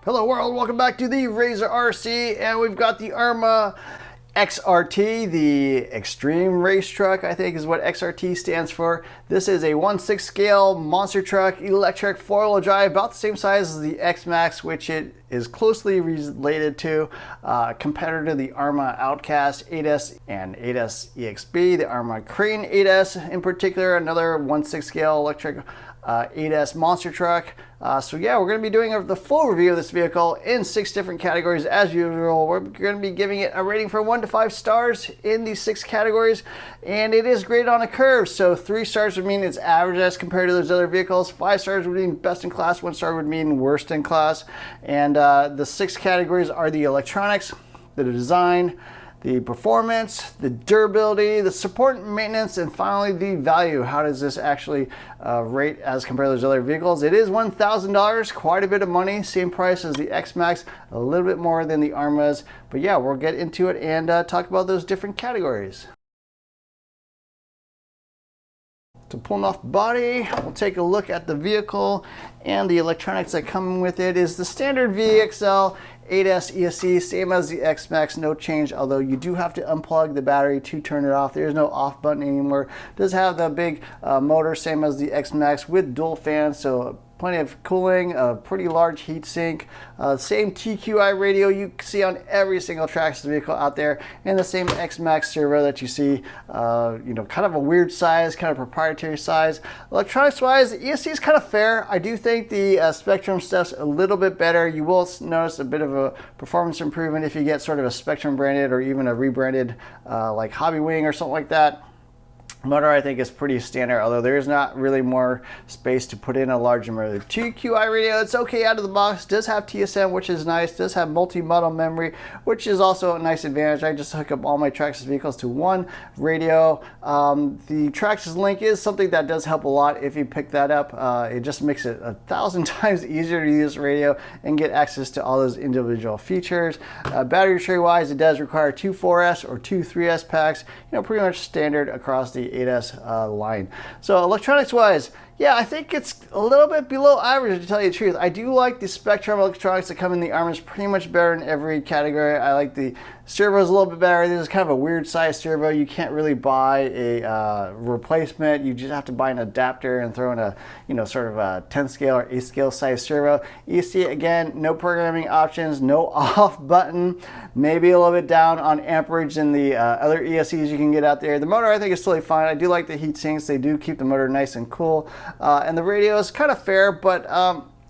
Hello world, welcome back to the Razor RC, and we've got the ARRMA XRT, the Extreme Race Truck, I think is what XRT stands for. This is a 1/6 scale monster truck, electric, four-wheel drive, about the same size as the X-Maxx, which it is closely related to, competitor to the ARRMA Outcast 8S and 8S EXB, the ARRMA Crane 8S in particular, another 1/6 scale electric 8S monster truck. So yeah, we're going to be doing the full review of this vehicle in 6 different categories as usual. We're going to be giving it a rating from 1 to 5 stars in these 6 categories, and it is graded on a curve. So 3 stars would mean it's average as compared to those other vehicles, 5 stars would mean best in class, 1 star would mean worst in class. And the 6 categories are the electronics, the design, the performance, the durability, the support and maintenance, and finally the value. How does this actually rate as compared to those other vehicles? It is $1,000, quite a bit of money, same price as the X-Maxx, a little bit more than the ARRMA's. But yeah, we'll get into it and talk about those different categories. So pulling off the body, we'll take a look at the vehicle, and the electronics that come with it is the standard VXL 8S ESC, same as the X-Maxx, no change, although you do have to unplug the battery to turn it off. There's no off button anymore. It does have the big motor, same as the X-Maxx, with dual fans, so plenty of cooling, a pretty large heat sink, same TQI radio you see on every single Traxxas vehicle out there, and the same X-Maxx servo that you see, kind of a weird size, kind of proprietary size. Electronics wise, the ESC is kind of fair. I do think the Spectrum stuff's a little bit better. You will notice a bit of a performance improvement if you get sort of a Spectrum branded or even a rebranded like Hobby Wing or something like that. Motor I think is pretty standard, although there's not really more space to put in a larger motor. The TQI radio, it's okay out of the box, does have TSM, which is nice, does have multi-model memory, which is also a nice advantage. I just hook up all my Traxxas vehicles to one radio. The Traxxas Link is something that does help a lot if you pick that up. It just makes it 1,000 times easier to use radio and get access to all those individual features. Battery tray wise, it does require 2 4S or 2 3S packs, pretty much standard across the 8S line. So electronics wise, yeah, I think it's a little bit below average, to tell you the truth. I do like the Spectrum electronics that come in the ARRMA's pretty much better in every category. I like the servo's a little bit better. This is kind of a weird size servo. You can't really buy a replacement. You just have to buy an adapter and throw in a, sort of a 10 scale or 8 scale size servo. ESC, again, no programming options, no off button, maybe a little bit down on amperage than the other ESCs you can get out there. The motor I think is totally fine. I do like the heat sinks. They do keep the motor nice and cool. And the radio is kind of fair, but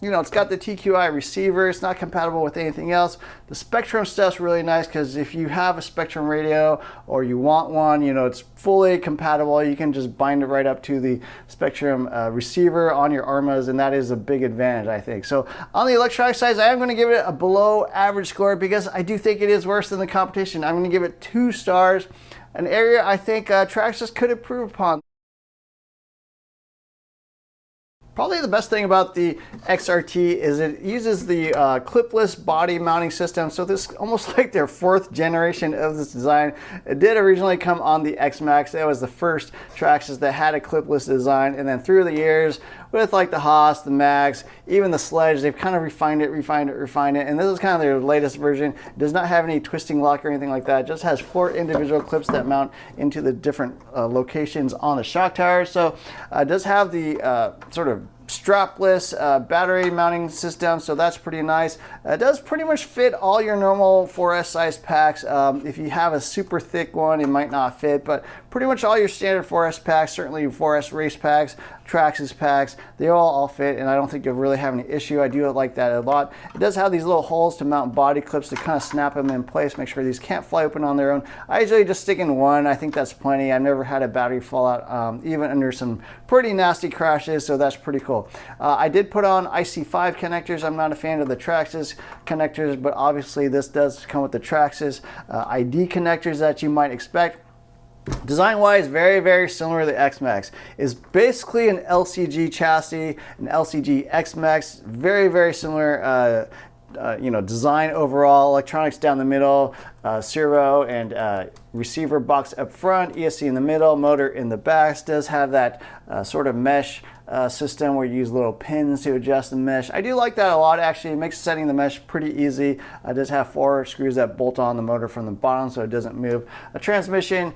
it's got the TQI receiver. It's not compatible with anything else. The Spectrum stuff's really nice because if you have a Spectrum radio or you want one, it's fully compatible. You can just bind it right up to the Spectrum receiver on your ARRMAs, and that is a big advantage, I think. So on the electronic side, I am going to give it a below average score because I do think it is worse than the competition. I'm going to give it 2 stars, an area I think Traxxas could improve upon. Probably the best thing about the XRT is it uses the clipless body mounting system. So this is almost like their 4th generation of this design. It did originally come on the X-Maxx. That was the first Traxxas that had a clipless design. And then through the years, with like the Haas, the Max, even the Sledge, they've kind of refined it. And this is kind of their latest version. It does not have any twisting lock or anything like that. It just has 4 individual clips that mount into the different locations on the shock tower. So it does have the sort of strapless battery mounting system, so that's pretty nice. It does pretty much fit all your normal 4S size packs. If you have a super thick one, it might not fit, but pretty much all your standard 4S packs, certainly 4S race packs, Traxxas packs, they all fit, and I don't think you'll really have any issue. I do like that a lot. It does have these little holes to mount body clips to kind of snap them in place, make sure these can't fly open on their own. I usually just stick in one. I think that's plenty. I've never had a battery fall out, even under some pretty nasty crashes, so that's pretty cool. I did put on IC5 connectors. I'm not a fan of the Traxxas connectors, but obviously this does come with the Traxxas ID connectors that you might expect. Design wise, very, very similar to the X-Maxx. It's basically an LCG chassis, an LCG X-Maxx, very, very similar design overall. Electronics down the middle, servo and receiver box up front, ESC in the middle, motor in the back. It does have that sort of mesh system where you use little pins to adjust the mesh. I do like that a lot, actually. It makes setting the mesh pretty easy. It does have 4 screws that bolt on the motor from the bottom so it doesn't move. A transmission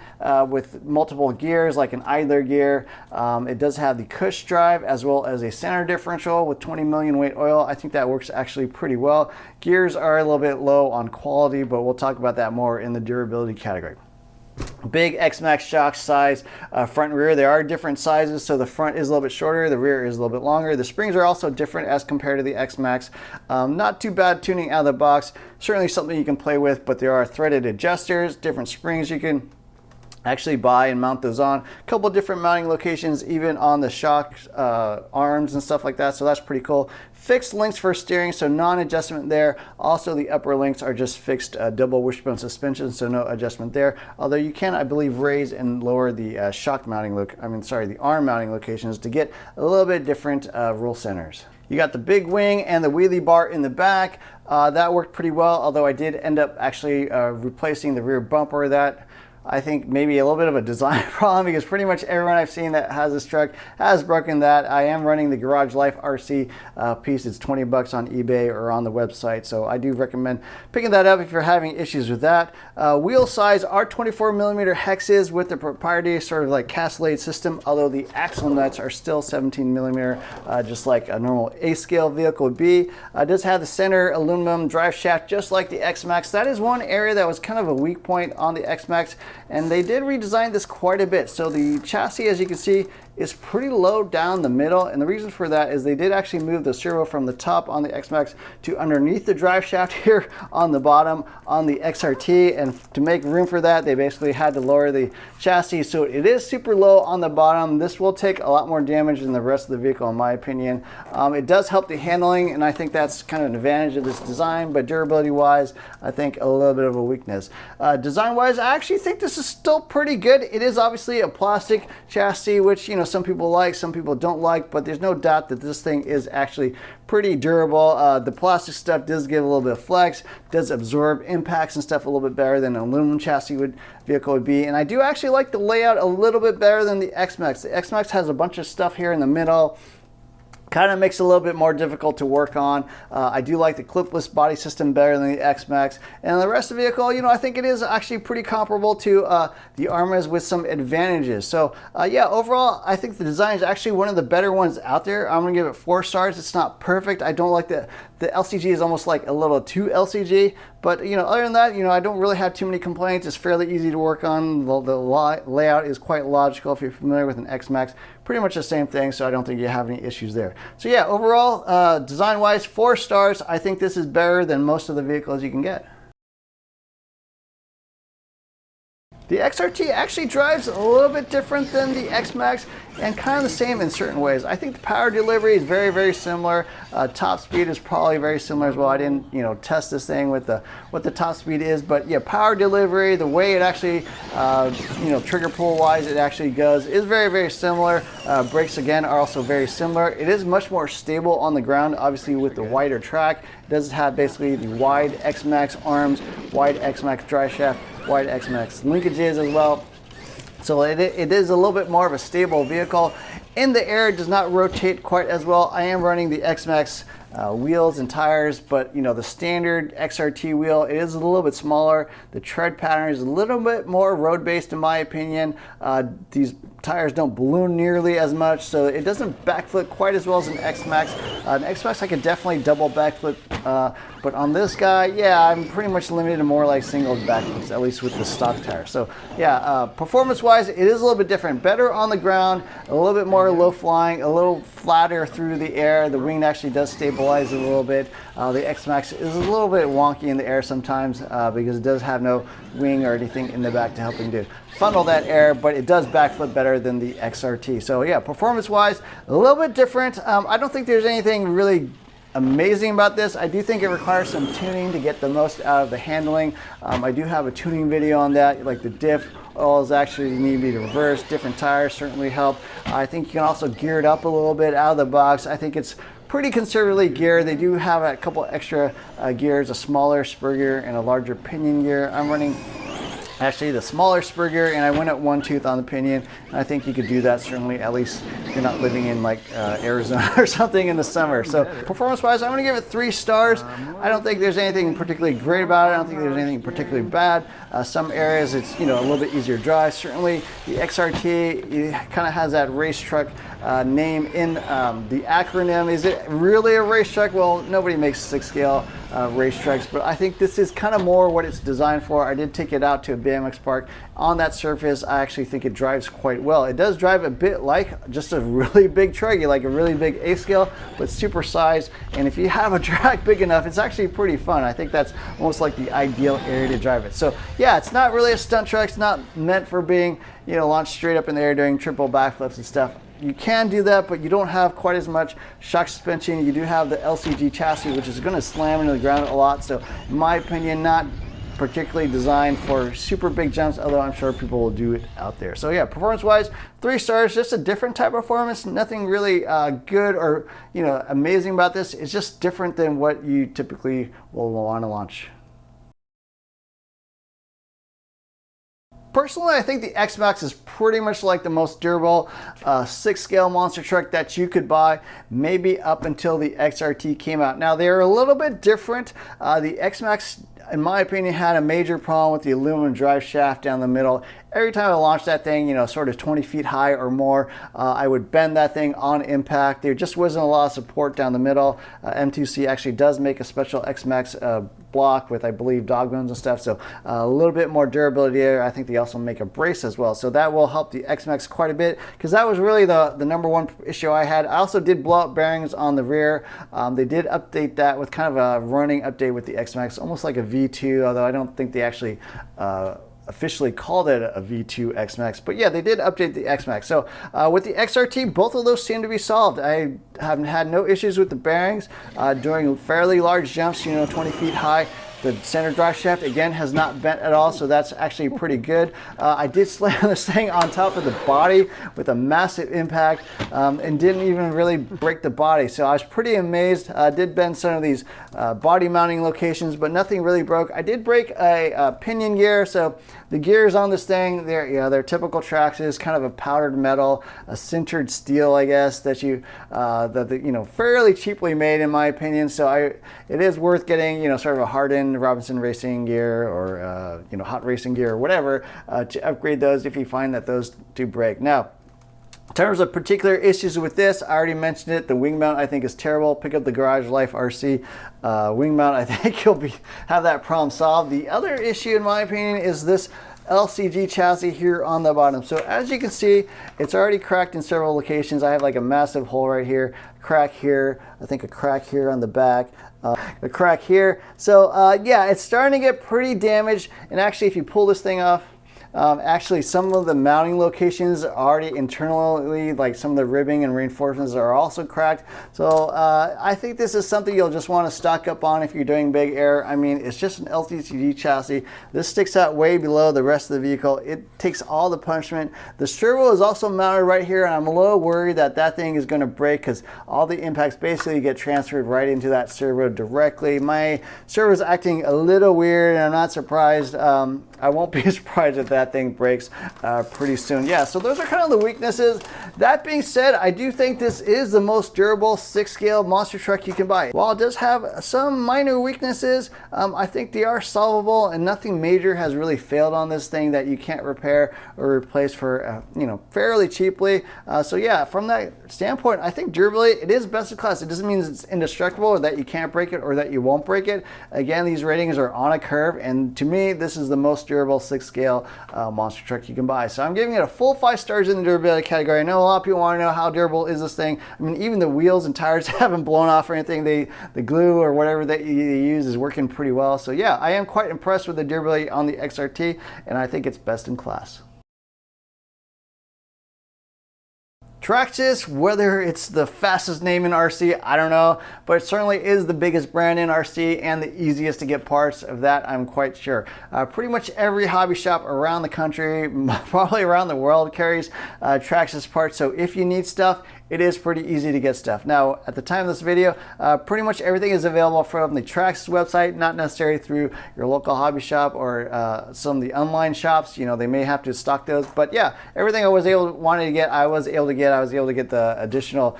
with multiple gears, like an idler gear. It does have the Cush drive as well as a center differential with 20 million weight oil. I think that works actually pretty well. Gears are a little bit low on quality, but we'll talk about that more in the durability category. Big X-Maxx shock size, front and rear. There are different sizes, so the front is a little bit shorter, the rear is a little bit longer. The springs are also different as compared to the X-Maxx. Not too bad tuning out of the box. Certainly something you can play with, but there are threaded adjusters, different springs you can actually buy and mount those on. A couple different mounting locations, even on the shock arms and stuff like that, so that's pretty cool. Fixed links for steering, so non-adjustment there. Also, the upper links are just fixed double wishbone suspension, so no adjustment there. Although you can, I believe, raise and lower the shock mounting the arm mounting locations to get a little bit different roll centers. You got the big wing and the wheelie bar in the back. That worked pretty well, although I did end up actually replacing the rear bumper. That I think maybe a little bit of a design problem, because pretty much everyone I've seen that has this truck has broken that. I am running the Garage Life RC piece. It's 20 bucks on eBay or on the website, so I do recommend picking that up if you're having issues with that. Wheel size are 24 millimeter hexes with the proprietary sort of like castellated system, although the axle nuts are still 17 millimeter, just like a normal A-scale vehicle would be. It does have the center aluminum drive shaft, just like the X-Maxx. That is one area that was kind of a weak point on the X-Maxx, and they did redesign this quite a bit. So the chassis, as you can see, is pretty low down the middle, and the reason for that is they did actually move the servo from the top on the X-Maxx to underneath the drive shaft here on the bottom on the XRT, and to make room for that they basically had to lower the chassis, so it is super low on the bottom. This will take a lot more damage than the rest of the vehicle, in my opinion. It does help the handling, and I think that's kind of an advantage of this design, but durability wise I think a little bit of a weakness. Design wise, I actually think this is still pretty good. It is obviously a plastic chassis, which, you know, some people like, some people don't like, but there's no doubt that this thing is actually pretty durable. The plastic stuff does give a little bit of flex, does absorb impacts and stuff a little bit better than an aluminum chassis vehicle would be, and I do actually like the layout a little bit better than the X-Maxx. The X-Maxx has a bunch of stuff here in the middle, kind of makes it a little bit more difficult to work on. I do like the clipless body system better than the X-Maxx, and the rest of the vehicle, you know, I think it is actually pretty comparable to the Armas with some advantages. So yeah, overall I think the design is actually one of the better ones out there. I'm gonna give it 4 stars. It's not perfect. I don't like the LCG is almost like a little too LCG, but you know, other than that, you know, I don't really have too many complaints. It's fairly easy to work on. The layout is quite logical if you're familiar with an X-Maxx. Pretty much the same thing, so I don't think you have any issues there. So yeah, overall, design-wise, 4 stars. I think this is better than most of the vehicles you can get. The XRT actually drives a little bit different than the X-Maxx, and kind of the same in certain ways. I think the power delivery is very, very similar. Top speed is probably very similar as well. I didn't, you know, test this thing with what the top speed is, but yeah, power delivery, the way it actually, you know, trigger pull wise it actually goes is very, very similar. Brakes again are also very similar. It is much more stable on the ground, obviously with the wider track. It does have basically the wide X-Maxx arms, wide X-Maxx drive shaft, wide X-Maxx linkages as well. So it is a little bit more of a stable vehicle. In the air, it does not rotate quite as well. I am running the X-Maxx wheels and tires, but you know, the standard XRT wheel, it is a little bit smaller. The tread pattern is a little bit more road-based in my opinion. These tires don't balloon nearly as much, so it doesn't backflip quite as well as an X-Maxx. An X-Maxx I could definitely double backflip, but on this guy, yeah, I'm pretty much limited to more like single backflips, at least with the stock tire. So yeah, performance-wise, it is a little bit different. Better on the ground, a little bit more low flying, a little flatter through the air. The wing actually does stabilize a little bit. The X-Maxx is a little bit wonky in the air sometimes because it does have no wing or anything in the back to help it funnel that air, but it does backflip better than the XRT. So yeah, performance-wise, a little bit different. I don't think there's anything really amazing about this. I do think it requires some tuning to get the most out of the handling. I do have a tuning video on that, like the diff oils actually need to be reversed, different tires certainly help. I think you can also gear it up a little bit out of the box. I think it's pretty conservatively geared. They do have a couple extra gears, a smaller spur gear and a larger pinion gear. I'm running actually the smaller spur gear, and I went at 1 tooth on the pinion. And I think you could do that certainly, at least if you're not living in like Arizona or something in the summer. So performance wise, I'm going to give it 3 stars. I don't think there's anything particularly great about it. I don't think there's anything particularly bad. Some areas it's a little bit easier to drive. Certainly the XRT kind of has that race truck name in the acronym. Is it really a race truck? Well, nobody makes 6 scale race trucks, but I think this is kind of more what it's designed for. I did take it out to a BMX park. On that surface, I actually think it drives quite well. It does drive a bit like just a really big truggy, like a really big 8 scale, but super sized. And if you have a track big enough, it's actually pretty fun. I think that's almost like the ideal area to drive it. So yeah, it's not really a stunt truck. It's not meant for being, launched straight up in the air doing triple backflips and stuff. You can do that, but you don't have quite as much shock suspension. You do have the LCG chassis, which is going to slam into the ground a lot. So in my opinion, not particularly designed for super big jumps, although I'm sure people will do it out there. So yeah, performance wise, 3 stars, just a different type of performance. Nothing really good or amazing about this. It's just different than what you typically will want to launch. Personally, I think the X-Maxx is pretty much like the most durable 6 scale monster truck that you could buy, maybe up until the XRT came out. Now they're a little bit different. The X-Maxx, in my opinion, had a major problem with the aluminum drive shaft down the middle. Every time I launched that thing, sort of 20 feet high or more, I would bend that thing on impact. There just wasn't a lot of support down the middle. M2C actually does make a special X-Maxx block with, I believe, dog bones and stuff. So a little bit more durability there. I think they also make a brace as well. So that will help the X-Maxx quite a bit, because that was really the number one issue I had. I also did blow up bearings on the rear. They did update that with kind of a running update with the X-Maxx, almost like a V2, although I don't think they actually officially called it a V2 X-Maxx, but yeah, they did update the X-Maxx. So with the XRT, both of those seem to be solved. I haven't had no issues with the bearings during fairly large jumps, 20 feet high. The center drive shaft, again, has not bent at all, so that's actually pretty good. I did slam this thing on top of the body with a massive impact and didn't even really break the body, so I was pretty amazed. I did bend some of these body mounting locations, but nothing really broke. I did break a pinion gear, so the gears on this thing, they're typical Traxxas, kind of a powdered metal, a sintered steel, I guess, that fairly cheaply made, in my opinion. So it is worth getting, sort of a hardened Robinson racing gear or hot racing gear or whatever to upgrade those if you find that those do break. Now, in terms of particular issues with this, I already mentioned it. The wing mount I think is terrible. Pick up the Garage Life RC wing mount. I think you'll have that problem solved. The other issue, in my opinion, is this LCG chassis here on the bottom. So as you can see, it's already cracked in several locations. I have like a massive hole right here, crack here, I think a crack here on the back, a crack here. So yeah, it's starting to get pretty damaged. And actually, if you pull this thing off, actually some of the mounting locations are already internally, like some of the ribbing and reinforcements are also cracked. So I think this is something you'll just want to stock up on if you're doing big air. I mean, it's just an LCG chassis. This sticks out way below the rest of the vehicle. It takes all the punishment. The servo is also mounted right here, and I'm a little worried that that thing is going to break because all the impacts basically get transferred right into that servo directly. My servo is acting a little weird, and I'm not surprised. I won't be surprised if that thing breaks pretty soon. Yeah, so those are kind of the weaknesses. That being said, I do think this is the most durable 6 scale monster truck you can buy. While it does have some minor weaknesses, I think they are solvable, and nothing major has really failed on this thing that you can't repair or replace for fairly cheaply. So yeah, from that standpoint, I think durability, it is best in class. It doesn't mean it's indestructible or that you can't break it or that you won't break it. Again, these ratings are on a curve, and to me, this is the most durable 6 scale monster truck you can buy. So I'm giving it a full 5 stars in the durability category. I know a lot of people want to know how durable is this thing. I mean, even the wheels and tires haven't blown off or anything. The glue or whatever that you use is working pretty well. So yeah, I am quite impressed with the durability on the XRT, and I think it's best in class. Traxxas, whether it's the fastest name in RC, I don't know, but it certainly is the biggest brand in RC and the easiest to get parts. Of that, I'm quite sure. Pretty much every hobby shop around the country, probably around the world, carries Traxxas parts. So if you need stuff, it is pretty easy to get stuff. Now, at the time of this video, pretty much everything is available from the Traxxas website, not necessarily through your local hobby shop or some of the online shops. You know, they may have to stock those, but yeah, everything I was wanted to get, I was able to get. I was able to get the additional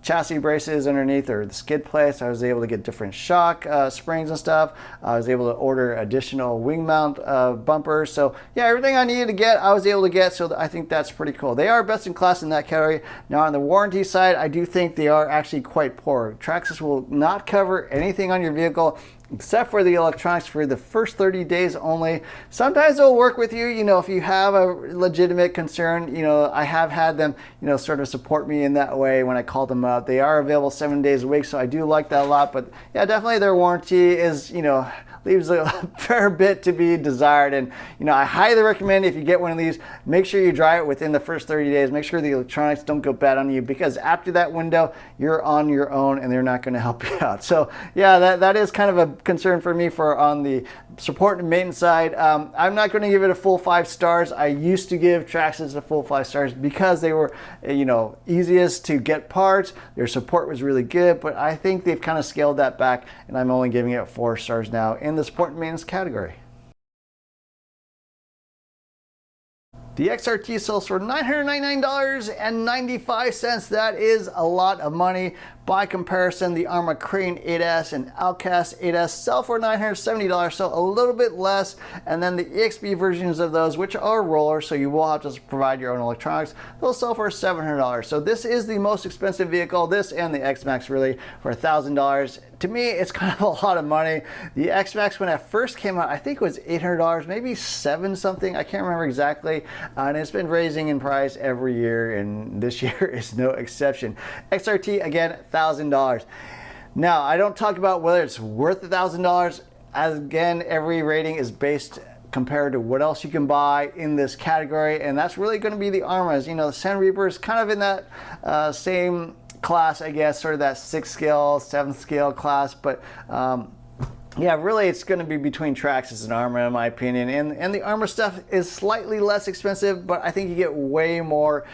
chassis braces underneath, or the skid plates. I was able to get different shock springs and stuff. I was able to order additional wing mount bumpers. So yeah, everything I needed to get, I was able to get. So I think that's pretty cool. They are best in class in that category. Now on the warranty side, I do think they are actually quite poor. Traxxas will not cover anything on your vehicle except for the electronics for the first 30 days only. Sometimes they'll work with you, you know, if you have a legitimate concern. You know, I have had them, you know, sort of support me in that way when I call them up. They are available 7 days a week, so I do like that a lot. But yeah, definitely their warranty is, you know, leaves a fair bit to be desired. And you know, I highly recommend, if you get one of these, make sure you drive it within the first 30 days. Make sure the electronics don't go bad on you, because after that window, you're on your own and they're not going to help you out. So yeah, that is kind of a concern for me for on the support and maintenance side. I'm not going to give it a full 5 stars. I used to give Traxxas a full 5 stars because they were, you know, easiest to get parts. Their support was really good, but I think they've kind of scaled that back, and I'm only giving it 4 stars now in the support and maintenance category. The XRT sells for $999.95. That is a lot of money. By comparison, the Arrma Crane 8S and Outcast 8S sell for $970, so a little bit less. And then the EXP versions of those, which are rollers, so you will have to provide your own electronics, they'll sell for $700. So this is the most expensive vehicle, this and the X-Maxx really, for $1,000. To me, it's kind of a lot of money. The X-Maxx, when it first came out, I think it was $800, maybe 7 something, I can't remember exactly. And it's been raising in price every year, and this year is no exception. XRT, again, $1,000. Now, I don't talk about whether it's worth $1,000. As again, every rating is based compared to what else you can buy in this category, and that's really going to be the Arrmas. You know, the Sand Reaper is kind of in that same class, I guess, sort of that 6th scale, 7th scale class, but yeah, really it's going to be between Traxxas and Arrma in my opinion, and the Arrma stuff is slightly less expensive, but I think you get way more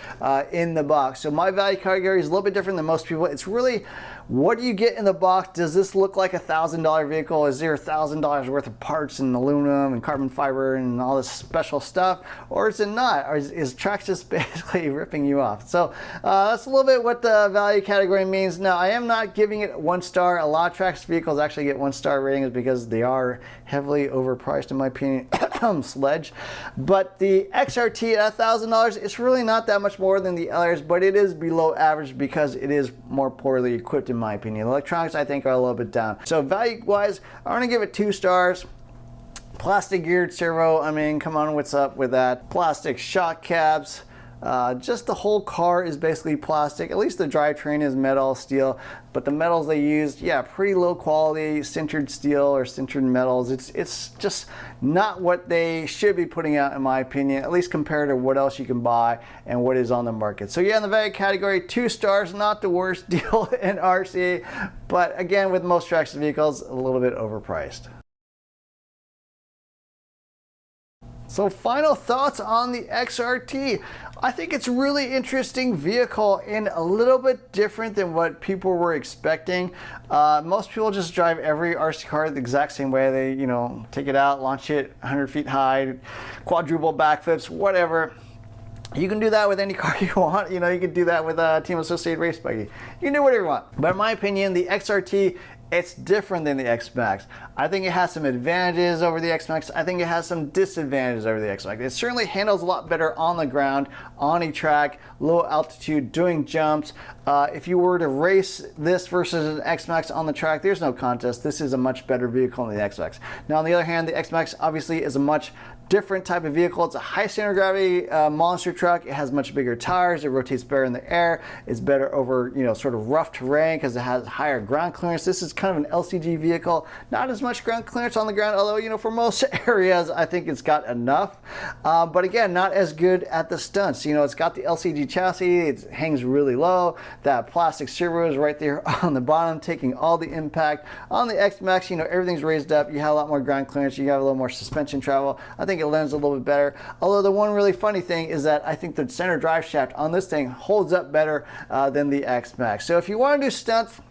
in the box. So my value category is a little bit different than most people. It's really, what do you get in the box? Does this look like a $1,000 vehicle? Is there $1,000 worth of parts and aluminum and carbon fiber and all this special stuff? Or is it not? Or is Traxxas basically ripping you off? So that's a little bit what the value category means. Now, I am not giving it 1 star. A lot of Traxxas vehicles actually get 1-star ratings because they are heavily overpriced in my opinion. Sledge. But the XRT at $1,000, it's really not that much more than the others, but it is below average because it is more poorly equipped in my opinion. Electronics, I think, are a little bit down. So value wise, I'm going to give it 2 stars. Plastic geared servo, I mean, come on, what's up with that? Plastic shock caps. Just the whole car is basically plastic. At least the drivetrain is metal, steel, but the metals they used, yeah, pretty low quality, sintered steel or sintered metals. It's just not what they should be putting out in my opinion, at least compared to what else you can buy and what is on the market. So yeah, in the value category, 2 stars, not the worst deal in RC, but again, with most Traxxas vehicles, a little bit overpriced. So final thoughts on the XRT. I think it's a really interesting vehicle and a little bit different than what people were expecting. Most people just drive every RC car the exact same way. They, you know, take it out, launch it 100 feet high, quadruple backflips, whatever. You can do that with any car you want. You know, you can do that with a Team Associated race buggy. You can do whatever you want. But in my opinion, the XRT, it's different than the X-Maxx. I think it has some advantages over the X-Maxx. I think it has some disadvantages over the X-Maxx. It certainly handles a lot better on the ground, on a track, low altitude, doing jumps. If you were to race this versus an X-Maxx on the track, there's no contest. This is a much better vehicle than the X-Maxx. Now, on the other hand, the X-Maxx obviously is a much different type of vehicle. It's a high center of gravity monster truck. It has much bigger tires. It rotates better in the air. It's better over, you know, sort of rough terrain because it has higher ground clearance. This is kind of an LCG vehicle. Not as much ground clearance on the ground, although, you know, for most areas, I think it's got enough. But again, not as good at the stunts. You know, it's got the LCG chassis. It hangs really low. That plastic servo is right there on the bottom, taking all the impact. On the X-Maxx, you know, everything's raised up. You have a lot more ground clearance. You have a little more suspension travel. I think think it lends a little bit better. Although the one really funny thing is that I think the center drive shaft on this thing holds up better than the X-Maxx. So if you want to do stunts,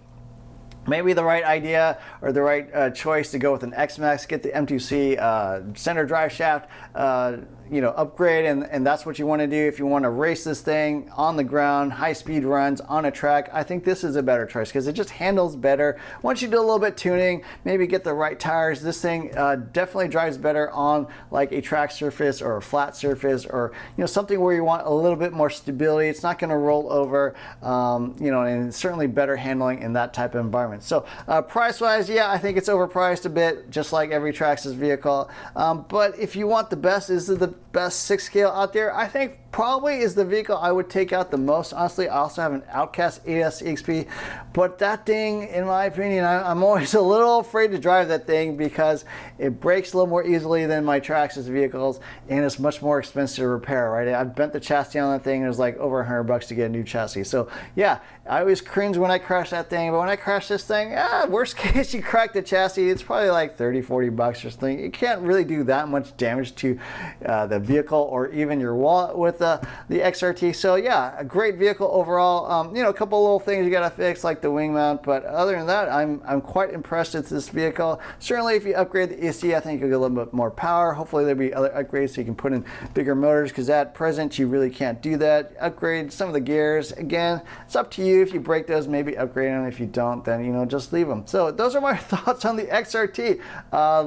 maybe the right idea or the right choice to go with an X-Maxx, get the M2C center drive shaft, upgrade, and that's what you want to do if you want to race this thing on the ground, high speed runs on a track. I think this is a better choice because it just handles better. Once you do a little bit tuning, maybe get the right tires, this thing definitely drives better on like a track surface or a flat surface, or something where you want a little bit more stability. It's not going to roll over, and certainly better handling in that type of environment. So price wise, yeah, I think it's overpriced a bit, just like every Traxxas vehicle. But if you want the best, is it the best 6 scale out there? I think probably is the vehicle I would take out the most. Honestly, I also have an Outcast 8S EXP, but that thing, in my opinion, I'm always a little afraid to drive that thing because it breaks a little more easily than my Traxxas vehicles, and it's much more expensive to repair, right? I've bent the chassis on that thing, and it was like over $100 to get a new chassis. So yeah, I always cringe when I crash that thing, but when I crash this thing, worst case, you crack the chassis, it's probably like $30-40 or something. You can't really do that much damage to the vehicle or even your wallet with the XRT. So yeah, a great vehicle overall. A couple little things you gotta fix like the wing mount, but other than that, I'm quite impressed with this vehicle. Certainly if you upgrade the ESC, I think you'll get a little bit more power. Hopefully there'll be other upgrades so you can put in bigger motors, because at present you really can't do that. Upgrade some of the gears. Again, it's up to you. If you break those, maybe upgrade them. If you don't, then just leave them. So those are my thoughts on the XRT.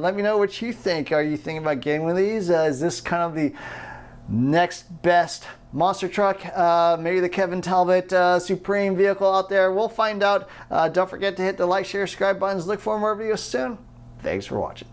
Let me know what you think. Are you thinking about getting one of these? Is this kind of the next best monster truck, maybe the Kevin Talbot Supreme vehicle out there? We'll find out. Don't forget to hit the like, share, subscribe buttons. Look for more videos soon. Thanks for watching.